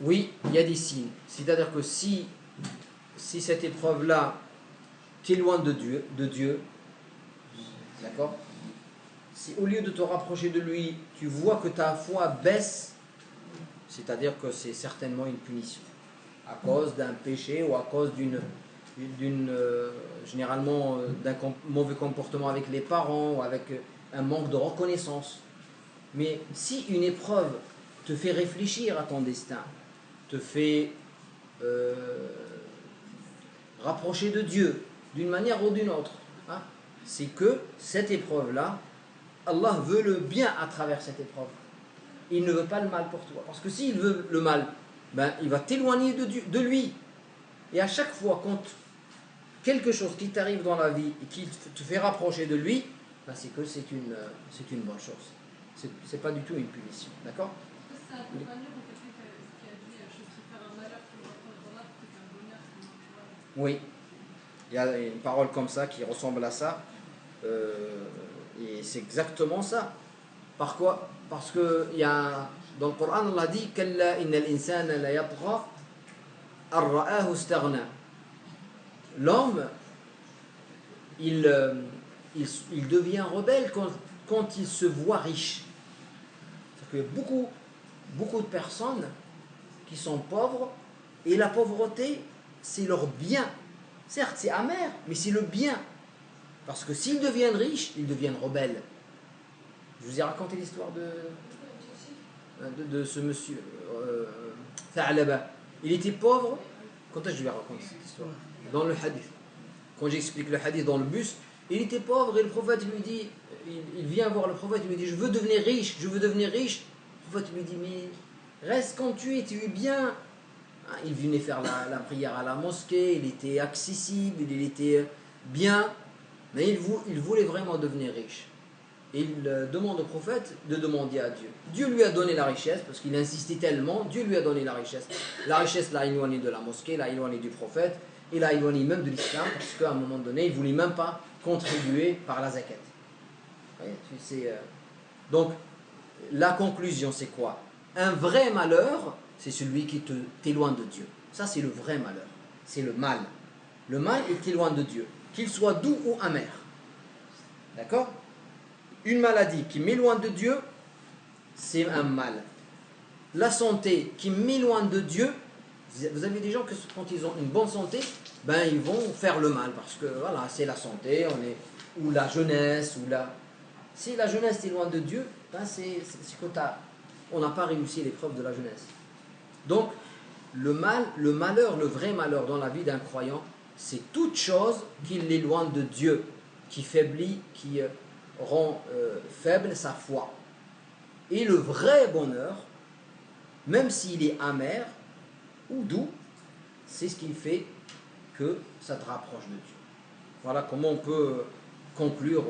Oui, il y a des signes. C'est-à-dire que si cette épreuve-là t'éloigne de Dieu, d'accord? Si au lieu de te rapprocher de lui, tu vois que ta foi baisse, c'est-à-dire que c'est certainement une punition. À cause d'un péché ou à cause généralement d'un mauvais comportement avec les parents ou avec un manque de reconnaissance. Mais si une épreuve te fait réfléchir à ton destin, te fait euh, rapprocher de Dieu d'une manière ou d'une autre, hein, c'est que cette épreuve-là, Allah veut le bien à travers cette épreuve. Il ne veut pas le mal pour toi. Parce que s'il veut le mal, ben, il va t'éloigner de lui. Et à chaque fois, quand quelque chose qui t'arrive dans la vie et qui te fait rapprocher de lui, ben, c'est que c'est une bonne chose. C'est pas du tout une punition. D'accord? Ça accompagne pour quelqu'un qui a dit je préfère un malheur qui me rapproche dans l'art plutôt qu'un bonheur qui me. Oui. Il y a une parole comme ça qui ressemble à ça. Et c'est exactement ça. Par quoi? Parce que dans le Coran, Allah dit Kalla innal insana la yatgha ar-ra'ahu istaghna. L'homme, il, il devient rebelle quand il se voit riche. C'est-à-dire qu'il y a beaucoup de personnes qui sont pauvres et la pauvreté, c'est leur bien. Certes, c'est amer, mais c'est le bien. Parce que s'ils deviennent riches, ils deviennent rebelles. Je vous ai raconté l'histoire de ce monsieur, Tha'laba. Il était pauvre. Quand est-ce que je lui raconte cette histoire? Dans le hadith. Quand j'explique le hadith dans le bus, il était pauvre et le prophète lui dit, il vient voir le prophète, il lui dit, je veux devenir riche, je veux devenir riche. Le prophète lui dit, mais reste quand tu es bien. Il venait faire la prière à la mosquée, il était accessible, il était bien, mais il voulait vraiment devenir riche. Et il demande au prophète de demander à Dieu. Dieu lui a donné la richesse, parce qu'il insistait tellement, Dieu lui a donné la richesse. La richesse l'a éloigné de la mosquée, l'a éloigné du prophète, et l'a éloigné même de l'islam, parce qu'à un moment donné, il ne voulait même pas contribuer par la zakat. Donc, la conclusion, c'est quoi? Un vrai malheur, c'est celui qui t'éloigne de Dieu. Ça, c'est le vrai malheur. C'est le mal. Le mal, il t'éloigne de Dieu. Qu'il soit doux ou amer. D'accord? Une maladie qui m'éloigne de Dieu, c'est un mal. La santé qui m'éloigne de Dieu, vous avez des gens que quand ils ont une bonne santé, ben ils vont faire le mal parce que voilà, c'est la santé, ou la jeunesse, si la jeunesse est loin de Dieu, ben c'est on n'a pas réussi l'épreuve de la jeunesse. Donc le malheur, le vrai malheur dans la vie d'un croyant, c'est toute chose qui l'éloigne de Dieu, qui faiblit, qui rend faible sa foi. Et le vrai bonheur, même s'il est amer ou doux, c'est ce qui fait que ça te rapproche de Dieu. Voilà comment on peut conclure